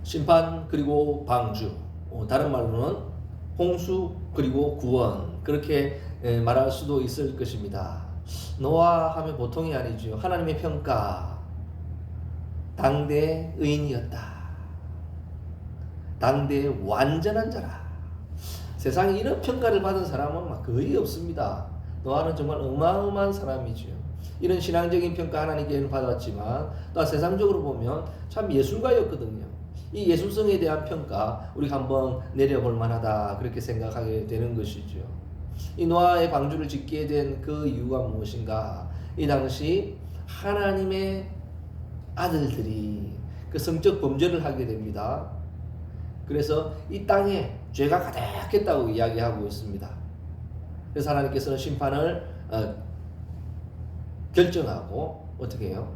심판 그리고 방주, 다른 말로는 홍수 그리고 구원, 그렇게 말할 수도 있을 것입니다. 노아 하면 보통이 아니죠. 하나님의 평가, 당대 의인이었다. 당대의 완전한 자라. 세상에 이런 평가를 받은 사람은 거의 없습니다. 노아는 정말 어마어마한 사람이죠. 이런 신앙적인 평가 하나님께는 받았지만 또 세상적으로 보면 참 예술가였거든요. 이 예술성에 대한 평가 우리가 한번 내려볼 만하다, 그렇게 생각하게 되는 것이죠. 이 노아의 방주를 짓게 된 그 이유가 무엇인가? 이 당시 하나님의 아들들이 그 성적 범죄를 하게 됩니다. 그래서 이 땅에 죄가 가득했다고 이야기하고 있습니다. 그래서 하나님께서는 심판을 결정하고 어떻게 해요?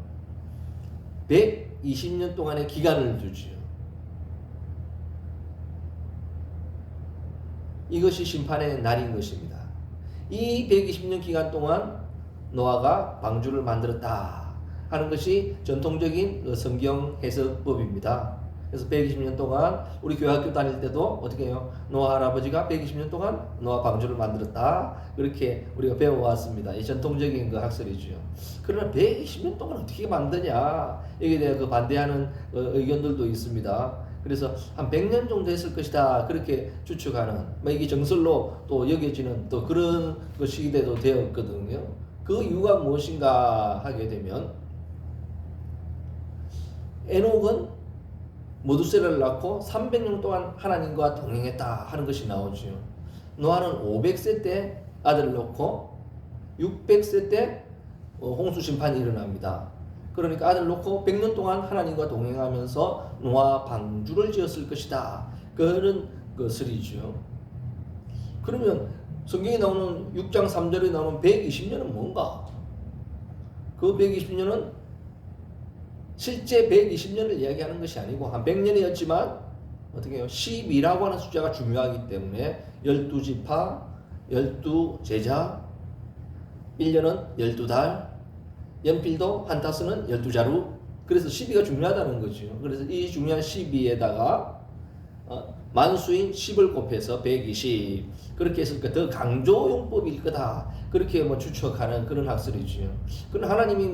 120년 동안의 기간을 두죠. 이것이 심판의 날인 것입니다. 이 120년 기간 동안 노아가 방주를 만들었다 하는 것이 전통적인 성경 해석법입니다. 그래서 120년 동안 우리 교회학교 다닐 때도 어떻게 해요? 노아 할아버지가 120년 동안 노아 방주를 만들었다, 그렇게 우리가 배워왔습니다. 이 전통적인 그 학설이죠. 그러나 120년 동안 어떻게 만드냐, 여기에 대해 그 반대하는 의견들도 있습니다. 그래서 한 100년 정도 했을 것이다, 그렇게 추측하는, 이게 정설로 또 여겨지는 또 그런 시기대도 되었거든요. 그 이유가 무엇인가 하게 되면, 에녹은 모두세라를 낳고 300년 동안 하나님과 동행했다 하는 것이 나오죠. 노아는 500세 때 아들을 낳고 600세 때 홍수 심판이 일어납니다. 그러니까 아들을 놓고 100년 동안 하나님과 동행하면서 노아 방주를 지었을 것이다, 그런 것이죠. 그러면 성경에 나오는 6장 3절에 나오는 120년은 뭔가? 그 120년은 실제 120년을 이야기하는 것이 아니고 한 100년이었지만 어떻게 해요? 12라고 하는 숫자가 중요하기 때문에 12지파, 12제자, 1년은 12달, 연필도 한 타스는 12자루. 그래서 12가 중요하다는 거죠. 그래서 이 중요한 12에다가 만수인 10을 곱해서 120, 그렇게 했으니까 더 강조용법일 거다, 그렇게 추측하는 그런 학설이죠. 그럼 하나님이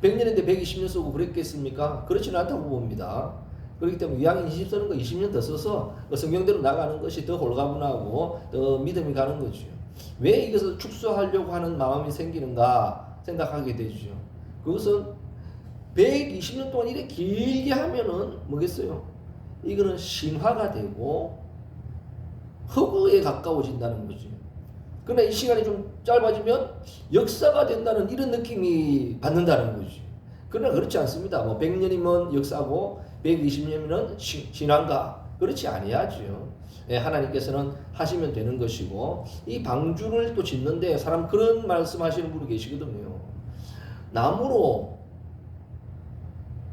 100년인데 120년 쓰고 그랬겠습니까? 그렇지는 않다고 봅니다. 그렇기 때문에 이왕 20 쓰는 거 20년 더 써서 성경대로 나가는 것이 더 홀가분하고 더 믿음이 가는 거죠. 왜 이것을 축소하려고 하는 마음이 생기는가 생각하게 되죠. 그것은 120년 동안 이렇게 길게 하면은 뭐겠어요? 이거는 신화가 되고 허구에 가까워진다는 거지. 그러나 이 시간이 좀 짧아지면 역사가 된다는 이런 느낌이 받는다는 거지. 그러나 그렇지 않습니다. 100년이면 역사고 120년이면 신화인가? 그렇지 아니하죠. 하나님께서는 하시면 되는 것이고, 이 방주를 또 짓는데 사람 그런 말씀하시는 분이 계시거든요. 나무로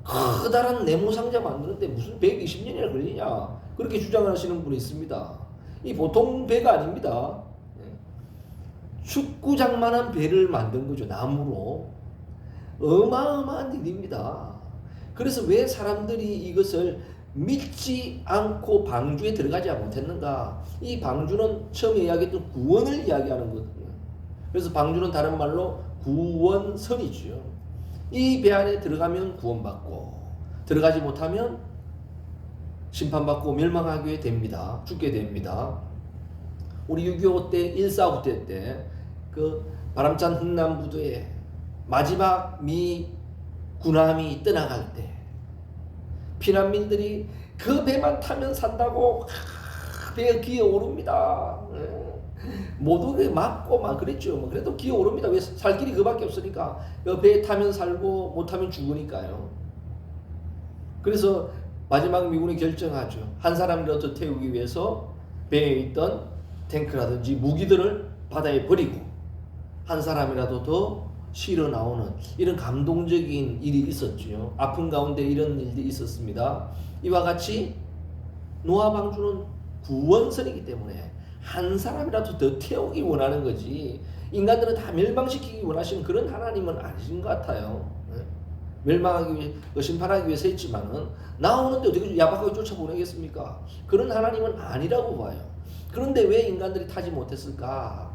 커다란 네모상자 만드는데 무슨 120년이나 걸리냐, 그렇게 주장하시는 분이 있습니다. 이 보통 배가 아닙니다. 축구장만한 배를 만든 거죠. 나무로. 어마어마한 일입니다. 그래서 왜 사람들이 이것을 믿지 않고 방주에 들어가지 못했는가? 이 방주는 처음에 이야기했던 구원을 이야기하는 거거든요. 그래서 방주는 다른 말로 구원선이죠. 이 배 안에 들어가면 구원받고, 들어가지 못하면 심판받고 멸망하게 됩니다. 죽게 됩니다. 우리 6.25 때, 1.4 부대 때 그 바람찬 흥남부두에 마지막 미 군함이 떠나갈 때 피난민들이 그 배만 타면 산다고 배가 기어오릅니다. 모두 맞고 막 그랬죠. 그래도 기어오릅니다. 왜? 살 길이 그밖에 없으니까. 그 배 타면 살고 못 타면 죽으니까요. 그래서 마지막 미군이 결정하죠. 한 사람이라도 태우기 위해서 배에 있던 탱크라든지 무기들을 바다에 버리고 한 사람이라도 더 실어 나오는 이런 감동적인 일이 있었죠. 아픈 가운데 이런 일이 있었습니다. 이와 같이 노아 방주는 구원선이기 때문에 한 사람이라도 더 태우기 원하는 거지, 인간들은 다 멸망시키기 원하시는 그런 하나님은 아니신 것 같아요. 멸망하기 위해 심판하기 위해서 했지만은 나오는데 어떻게 야박하게 쫓아보내겠습니까? 그런 하나님은 아니라고 봐요. 그런데 왜 인간들이 타지 못했을까?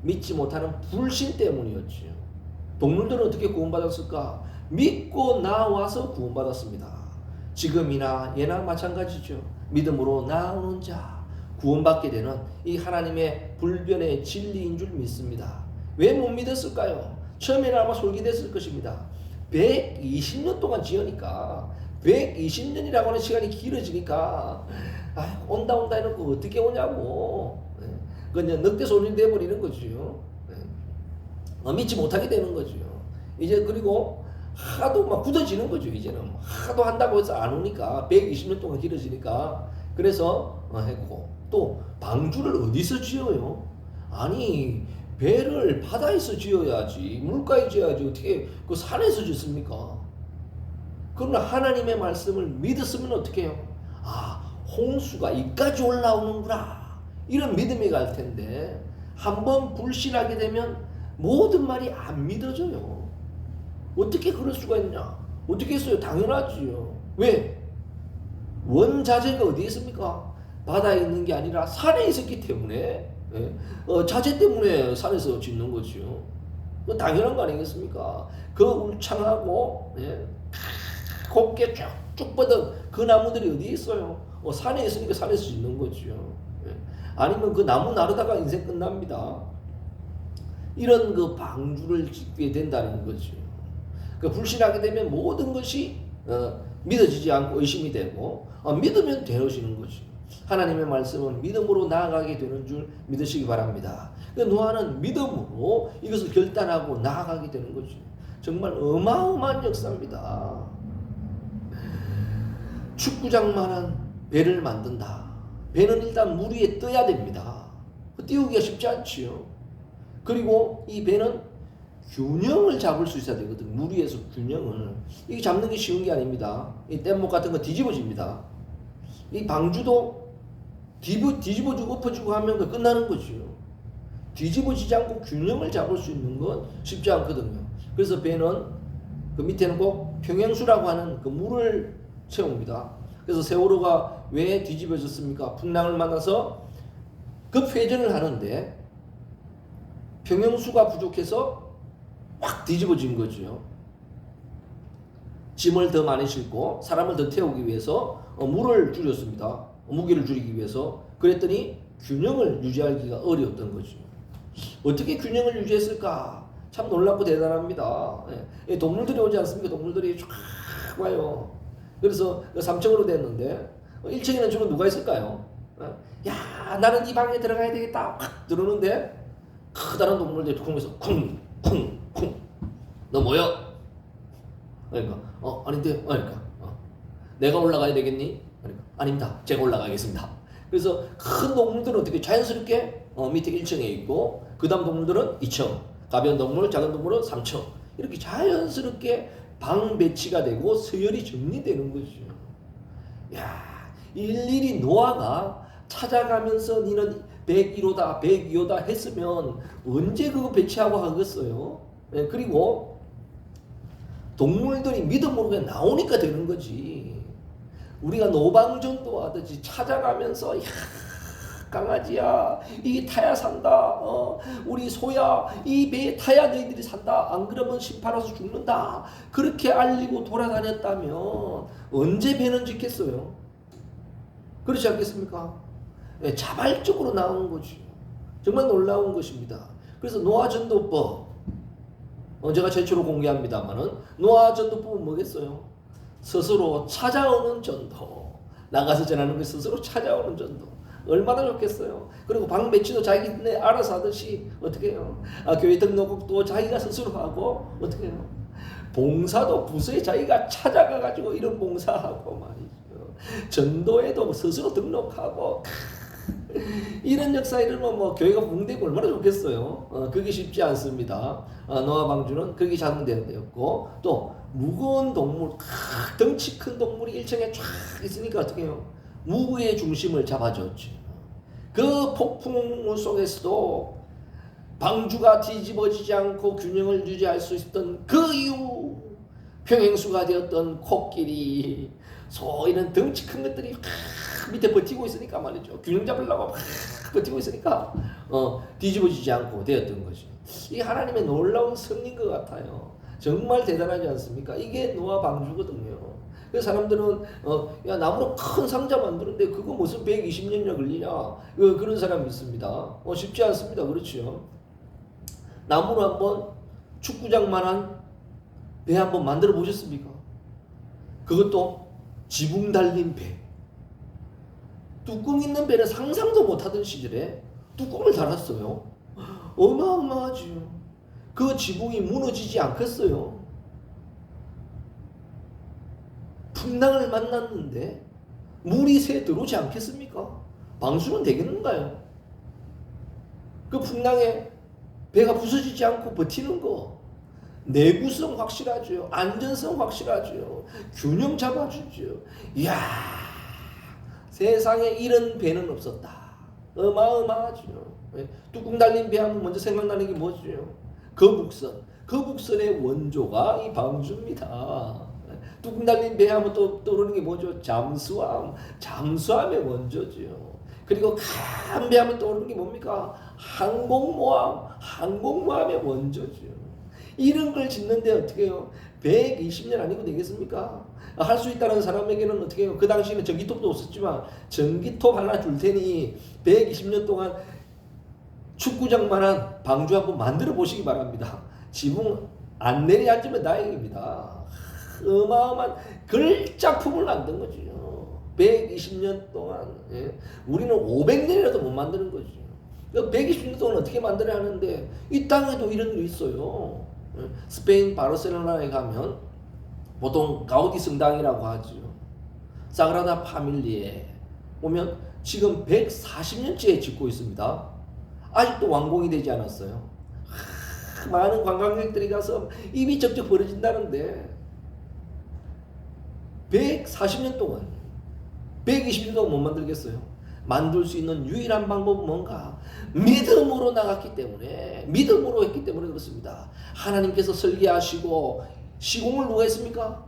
믿지 못하는 불신 때문이었지요. 동물들은 어떻게 구원받았을까? 믿고 나와서 구원받았습니다. 지금이나 예나 마찬가지죠. 믿음으로 나오는 자 구원받게 되는 이 하나님의 불변의 진리인 줄 믿습니다. 왜 못 믿었을까요? 처음에는 아마 솔깃했을 것입니다. 120년 동안 지으니까 120년이라고 하는 시간이 길어지니까 온다 해놓고 어떻게 오냐고 그냥 넉대 소리 돼버리는 거죠. 믿지 못하게 되는 거죠. 이제 그리고 하도 막 굳어지는 거죠. 이제는 하도 한다고 해서 안 오니까 120년 동안 길어지니까 그래서 했고 또 방주를 어디서 지어요? 아니 배를 바다에서 지어야지 물가에 지어야지 어떻게 그 산에서 짓습니까? 그러나 하나님의 말씀을 믿었으면 어떻게 해요? 홍수가 이까지 올라오는구나 이런 믿음이 갈 텐데 한번 불신하게 되면 모든 말이 안 믿어져요. 어떻게 그럴 수가 있냐? 어떻게 했어요? 당연하지요. 왜? 원자재가 어디에 있습니까? 바다에 있는 게 아니라 산에 있었기 때문에 자재 때문에 산에서 짓는 거죠. 당연한 거 아니겠습니까? 그 울창하고 곱게 쭉쭉 뻗은 그 나무들이 어디에 있어요? 산에 있으니까 산에서 짓는 거죠. 아니면 그 나무 나르다가 인생 끝납니다. 이런 그 방주를 짓게 된다는 거죠. 그 불신하게 되면 모든 것이 믿어지지 않고 의심이 되고 믿으면 되어지는 거죠. 하나님의 말씀은 믿음으로 나아가게 되는 줄 믿으시기 바랍니다. 노아는 믿음으로 이것을 결단하고 나아가게 되는 거죠. 정말 어마어마한 역사입니다. 축구장만한 배를 만든다. 배는 일단 물 위에 떠야 됩니다. 띄우기가 쉽지 않지요. 그리고 이 배는 균형을 잡을 수 있어야 되거든. 물 위에서 균형을. 이게 잡는 게 쉬운 게 아닙니다. 이 뗏목 같은 거 뒤집어집니다. 이 방주도 뒤집어주고 엎어주고 하면 끝나는 거죠. 뒤집어지지 않고 균형을 잡을 수 있는 건 쉽지 않거든요. 그래서 배는 그 밑에는 꼭 평행수라고 하는 그 물을 채웁니다. 그래서 세월호가 왜 뒤집어졌습니까? 풍랑을 만나서 급회전을 하는데 평형수가 부족해서 확 뒤집어진 거죠. 짐을 더 많이 싣고 사람을 더 태우기 위해서 물을 줄였습니다. 무게를 줄이기 위해서. 그랬더니 균형을 유지하기가 어려웠던 거죠. 어떻게 균형을 유지했을까? 참 놀랍고 대단합니다. 동물들이 오지 않습니까? 동물들이 쫙 와요. 그래서 3층으로 됐는데 1층에는 주로 누가 있을까요? 야, 나는 이 방에 들어가야 되겠다. 확 들어오는데 커다란 동물들이 쿵에서 쿵쿵쿵 너 뭐야? 그러니까 아닌데 그러니까 내가 올라가야 되겠니? 그러니까 아닙니다. 제가 올라가겠습니다. 그래서 큰 동물들은 어떻게 자연스럽게 밑에 1층에 있고 그 다음 동물들은 2층, 가벼운 동물, 작은 동물은 3층 이렇게 자연스럽게 방 배치가 되고 서열이 정리되는 거죠. 야, 일일이 노아가 찾아가면서 니는 101호다 102호다 했으면 언제 그거 배치하고 하겠어요? 그리고 동물들이 믿음으로 그냥 나오니까 되는 거지. 우리가 노방전도 하듯이 찾아가면서 야, 강아지야 이 타야 산다. 우리 소야 이 배에 타야 너희들이 산다. 안 그러면 심판해서 죽는다. 그렇게 알리고 돌아다녔다면 언제 배는 짓겠어요? 그렇지 않겠습니까? 자발적으로 나오는 거죠. 정말 놀라운 것입니다. 그래서 노아 전도법 제가 최초로 공개합니다만은 노아 전도법은 뭐겠어요? 스스로 찾아오는 전도. 나가서 전하는 게 스스로 찾아오는 전도. 얼마나 좋겠어요. 그리고 방 배치도 자기네 알아서 하듯이 어떻게 해요? 교회 등록도 자기가 스스로 하고 어떻게 해요? 봉사도 부서에 자기가 찾아가가지고 이런 봉사하고 말이죠. 전도에도 스스로 등록하고 이런 역사 이러면 뭐 교회가 붕대고 얼마나 좋겠어요. 그게 쉽지 않습니다. 노아 방주는 그렇게 작동되었고 또 무거운 동물, 덩치 큰 동물이 1층에 쫙 있으니까 어떻게 해요? 무게의 중심을 잡아줬죠. 그 폭풍 속에서도 방주가 뒤집어지지 않고 균형을 유지할 수 있었던 그 이유 평행수가 되었던 코끼리, 소 이런 덩치 큰 것들이 밑에 버티고 있으니까 말이죠. 균형 잡으려고 버티고 있으니까 뒤집어지지 않고 되었던 거죠. 이 하나님의 놀라운 섭리인 것 같아요. 정말 대단하지 않습니까? 이게 노아 방주거든요. 그래서 사람들은 야 나무로 큰 상자 만드는데 그거 무슨 120년이나 걸리냐 그런 사람이 있습니다. 쉽지 않습니다. 그렇죠? 나무로 한번 축구장만한 배 한번 만들어 보셨습니까? 그것도 지붕 달린 배. 뚜껑 있는 배는 상상도 못하던 시절에 뚜껑을 달았어요. 어마어마하지요. 그 지붕이 무너지지 않겠어요. 풍랑을 만났는데 물이 새 들어오지 않겠습니까? 방수는 되겠는가요? 그 풍랑에 배가 부서지지 않고 버티는 거, 내구성 확실하죠. 안전성 확실하죠. 균형 잡아주죠. 이야, 세상에 이런 배는 없었다. 어마어마하죠. 뚜껑 달린 배 하면 먼저 생각나는 게 뭐죠? 거북선. 거북선의 원조가 이 방주입니다. 뚜껑 달린 배 하면 또 떠오르는 게 뭐죠? 잠수함. 잠수함의 원조죠. 그리고 큰 배 하면 떠오르는 게 뭡니까? 항공모함. 항공모함의 원조죠. 이런 걸 짓는데 어떻게 해요? 120년 아니고 되겠습니까? 할 수 있다는 사람에게는 어떻게 해요? 그 당시에는 전기톱도 없었지만 전기톱 하나 줄 테니 120년 동안 축구장만한 방주 한번 만들어 보시기 바랍니다. 지붕 안 내려앉으면 다행입니다. 어마어마한 걸작품을 만든 거죠. 120년 동안. 우리는 500년이라도 못 만드는 거죠. 120년 동안 어떻게 만들어야 하는데 이 땅에도 이런 일이 있어요. 스페인 바르셀로나에 가면 보통 가우디 성당이라고 하죠. 사그라다 파밀리에 보면 지금 140년째 짓고 있습니다. 아직도 완공이 되지 않았어요. 많은 관광객들이 가서 입이 쩍쩍 벌어진다는데 140년 동안 120년 동안 못 만들겠어요. 만들 수 있는 유일한 방법은 뭔가? 믿음으로 나갔기 때문에, 믿음으로 했기 때문에 그렇습니다. 하나님께서 설계하시고 시공을 누가 했습니까?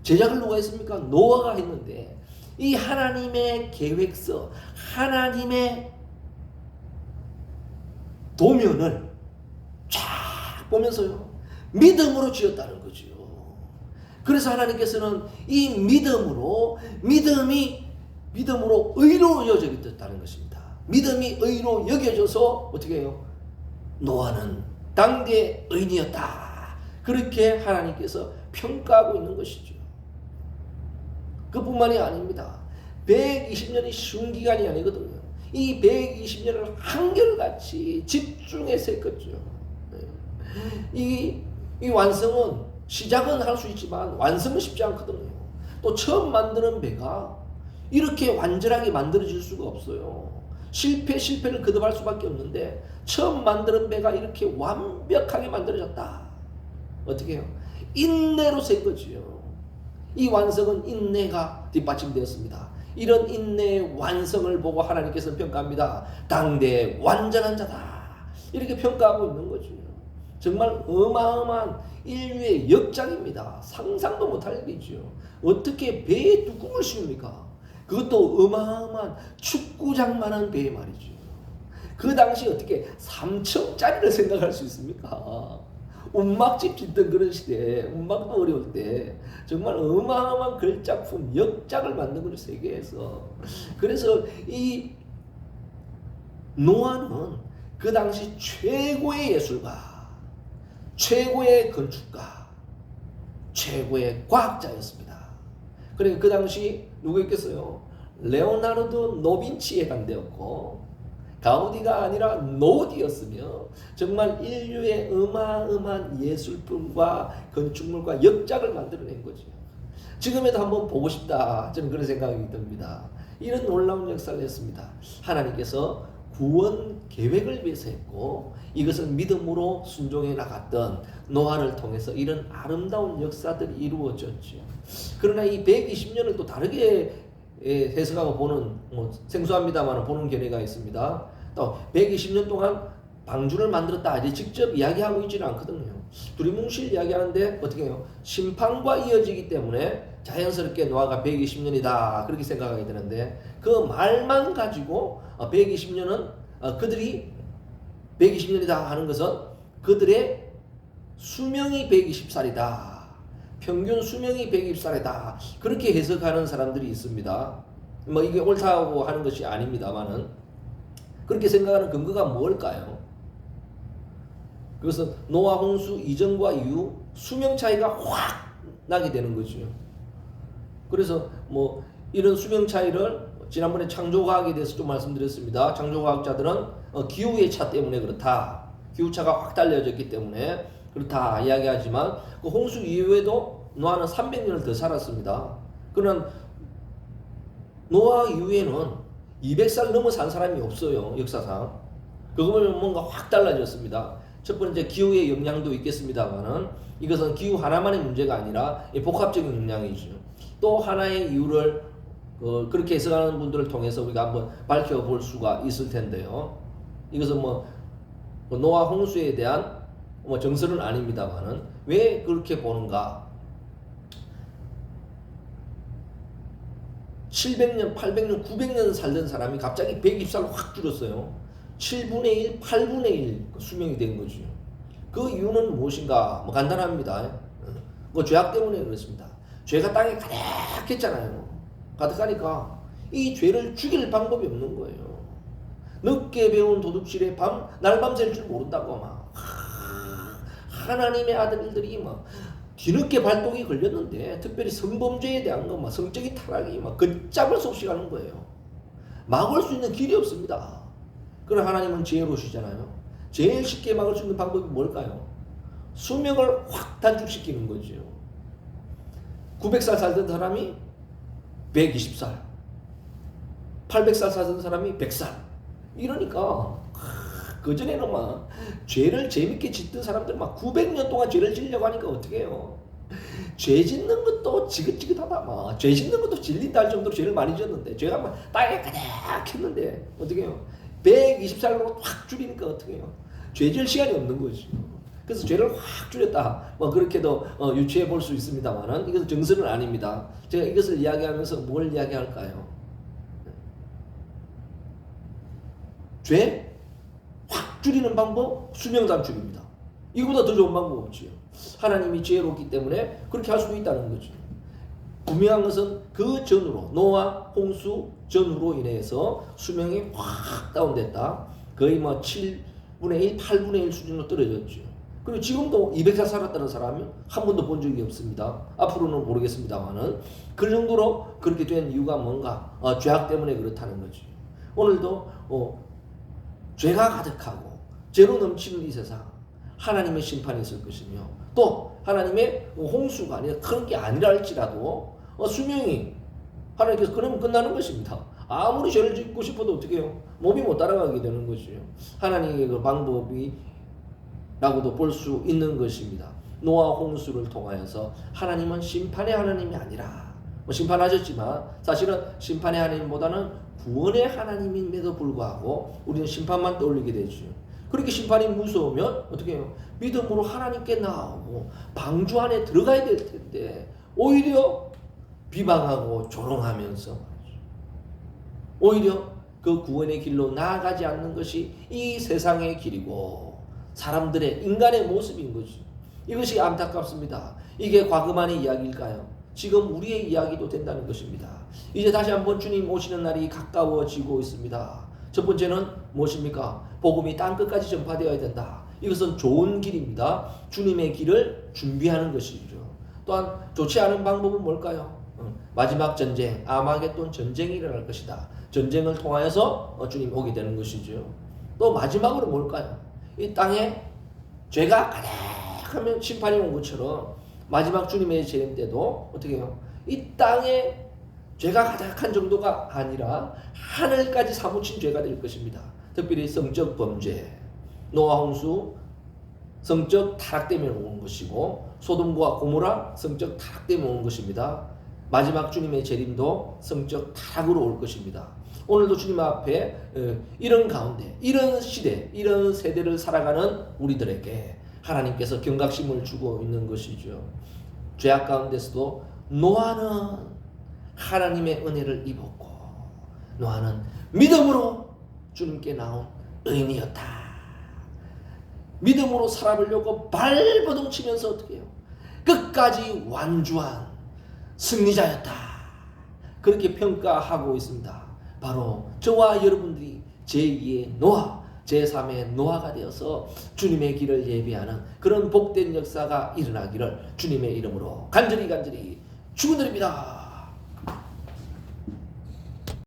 제작을 누가 했습니까? 노아가 했는데 이 하나님의 계획서, 하나님의 도면을 쫙 보면서요, 믿음으로 지었다는 거죠. 그래서 하나님께서는 이 믿음으로 의로 여겨졌다는 것입니다. 믿음이 의로 여겨져서 어떻게 해요? 노아는 당대의 의인이었다. 그렇게 하나님께서 평가하고 있는 것이죠. 그뿐만이 아닙니다. 120년이 쉬운 기간이 아니거든요. 이 120년을 한결같이 집중해서 했겠죠. 이 완성은, 시작은 할 수 있지만 완성은 쉽지 않거든요. 또 처음 만드는 배가 이렇게 완전하게 만들어질 수가 없어요. 실패를 거듭할 수밖에 없는데 처음 만드는 배가 이렇게 완벽하게 만들어졌다. 어떻게 해요? 인내로 센 거지요. 이 완성은 인내가 뒷받침되었습니다. 이런 인내의 완성을 보고 하나님께서는 평가합니다. 당대의 완전한 자다. 이렇게 평가하고 있는 거죠. 정말 어마어마한 인류의 역작입니다. 상상도 못할 일이죠. 어떻게 배에 뚜껑을 씌웁니까? 그것도 어마어마한 축구장만한 배 말이죠. 그 당시 어떻게 3층짜리를 생각할 수 있습니까? 운막집 짓던 그런 시대에, 운막도 어려울 때 정말 어마어마한 걸작품, 역작을 만든 거죠, 세계에서. 그래서 이 노아는 그 당시 최고의 예술가, 최고의 건축가, 최고의 과학자였습니다. 그러니까 그 당시 누구 있겠어요? 레오나르도 노빈치에 해당되었고 가우디가 아니라 노디였으며 정말 인류의 어마어마한 예술품과 건축물과 역작을 만들어낸 거죠. 지금에도 한번 보고 싶다, 저는 그런 생각이 듭니다. 이런 놀라운 역사를 했습니다. 하나님께서 구원 계획을 위해서 했고 이것을 믿음으로 순종해 나갔던 노아를 통해서 이런 아름다운 역사들이 이루어졌죠. 그러나 이 120년을 또 다르게 해석하고 보는, 생소합니다만 보는 견해가 있습니다. 또 120년 동안 방주를 만들었다 이제 직접 이야기하고 있지는 않거든요. 두리뭉실 이야기하는데 어떻게 해요? 심판과 이어지기 때문에 자연스럽게 노아가 120년이다 그렇게 생각하게 되는데 그 말만 가지고 120년은 그들이 120년이다 하는 것은 그들의 수명이 120살이다. 평균 수명이 120살이다. 그렇게 해석하는 사람들이 있습니다. 뭐 이게 옳다고 하는 것이 아닙니다만은 그렇게 생각하는 근거가 뭘까요? 그것은 노아 홍수 이전과 이후 수명 차이가 확 나게 되는 거죠. 그래서 뭐 이런 수명 차이를 지난번에 창조과학에 대해서 좀 말씀드렸습니다. 창조과학자들은 기후의 차 때문에 그렇다. 기후차가 확 달려졌기 때문에 그렇다 이야기하지만 그 홍수 이후에도 노아는 300년을 더 살았습니다. 그러나 노아 이후에는 200살 넘어 산 사람이 없어요. 역사상. 그거는 뭔가 확 달라졌습니다. 첫 번째 기후의 영향도 있겠습니다만은 이것은 기후 하나만의 문제가 아니라 복합적인 영향이죠. 또 하나의 이유를 그렇게 해석하는 분들을 통해서 우리가 한번 밝혀볼 수가 있을 텐데요. 이것은 뭐 노아 홍수에 대한 정설은 아닙니다만은 왜 그렇게 보는가? 700년, 800년, 900년 살던 사람이 갑자기 120살로 확 줄었어요. 7분의 1, 8분의 1 수명이 된 거죠. 그 이유는 무엇인가? 뭐 간단합니다. 그 죄악 때문에 그렇습니다. 죄가 땅에 가득했잖아요. 가득하니까 이 죄를 죽일 방법이 없는 거예요. 늦게 배운 도둑질에 날밤 샐 줄 모른다고 막 하나님의 아들들이 막 뒤늦게 발동이 걸렸는데 특별히 성범죄에 대한 것, 성적인 타락이 막 걷잡을 수 없이 가는 거예요. 막을 수 있는 길이 없습니다. 그러나 하나님은 지혜로우시잖아요. 제일 쉽게 막을 수 있는 방법이 뭘까요? 수명을 확 단축시키는 거죠. 900살 살던 사람이 120살, 800살 살던 사람이 100살. 이러니까 그전에는 막 죄를 재밌게 짓던 사람들 막 900년 동안 죄를 지려고 하니까 어떻게 해요? 죄 짓는 것도 지긋지긋하다. 막 죄 짓는 것도 질린다 할 정도로 죄를 많이 지었는데 죄가 막 땅에 가득했는데 어떻게 해요? 120살로 확 줄이니까 어떻게 해요? 죄 지을 시간이 없는 거지. 그래서 죄를 확 줄였다. 뭐 그렇게도 유추해 볼 수 있습니다만은 이것은 정설은 아닙니다. 제가 이것을 이야기하면서 뭘 이야기할까요? 죄 확 줄이는 방법 수명 단축입니다. 이거보다 더 좋은 방법 없지요. 하나님이 지혜롭기 때문에 그렇게 할 수도 있다는 거죠. 분명한 것은 그 전후로 노아 홍수 전후로 인해서 수명이 확 다운됐다. 거의 뭐 7분의 1, 8분의 1 수준으로 떨어졌죠. 그리고 지금도 200살 살았다는 사람이 한 번도 본 적이 없습니다. 앞으로는 모르겠습니다만은 그 정도로 그렇게 된 이유가 뭔가 죄악 때문에 그렇다는 거죠. 오늘도 죄가 가득하고 죄로 넘치는 이 세상 하나님의 심판이 있을 것이며 또 하나님의 홍수가 아니라 그런 게 아니라 할지라도 수명이 하나님께서 그러면 끝나는 것입니다. 아무리 죄를 짓고 싶어도 어떻게 해요? 몸이 못 따라가게 되는 것이죠. 하나님의 그 방법이라고도 볼 수 있는 것입니다. 노아 홍수를 통하여서 하나님은 심판의 하나님이 아니라 심판하셨지만 사실은 심판의 하나님보다는 구원의 하나님임에도 불구하고 우리는 심판만 떠올리게 되죠. 그렇게 심판이 무서우면 어떻게 해요? 믿음으로 하나님께 나오고 방주 안에 들어가야 될 텐데 오히려 비방하고 조롱하면서 오히려 그 구원의 길로 나아가지 않는 것이 이 세상의 길이고 사람들의 인간의 모습인 거지. 이것이 안타깝습니다. 이게 과거만의 이야기일까요? 지금 우리의 이야기도 된다는 것입니다. 이제 다시 한번 주님 오시는 날이 가까워지고 있습니다. 첫 번째는 무엇입니까? 복음이 땅끝까지 전파되어야 된다. 이것은 좋은 길입니다. 주님의 길을 준비하는 것이죠. 또한 좋지 않은 방법은 뭘까요? 마지막 전쟁, 아마겟돈 전쟁이 일어날 것이다. 전쟁을 통하여서 주님 오게 되는 것이죠. 또 마지막으로 뭘까요? 이 땅에 죄가 가득하면 심판이 온 것처럼 마지막 주님의 재림 때도 어떻게 해요? 이 땅에 죄가 가득한 정도가 아니라 하늘까지 사무친 죄가 될 것입니다. 특별히 성적 범죄, 노아 홍수 성적 타락 때문에 온 것이고 소돔과 고모라 성적 타락 때문에 온 것입니다. 마지막 주님의 재림도 성적 타락으로 올 것입니다. 오늘도 주님 앞에 이런 가운데, 이런 시대, 이런 세대를 살아가는 우리들에게 하나님께서 경각심을 주고 있는 것이죠. 죄악 가운데서도 노아는 하나님의 은혜를 입었고, 노아는 믿음으로 주님께 나온 의인이었다. 믿음으로 살아보려고 발버둥 치면서 어떻게 해요? 끝까지 완주한 승리자였다. 그렇게 평가하고 있습니다. 바로 저와 여러분들이 제2의 노아, 제3의 노아가 되어서 주님의 길을 예비하는 그런 복된 역사가 일어나기를 주님의 이름으로 간절히 축원드립니다.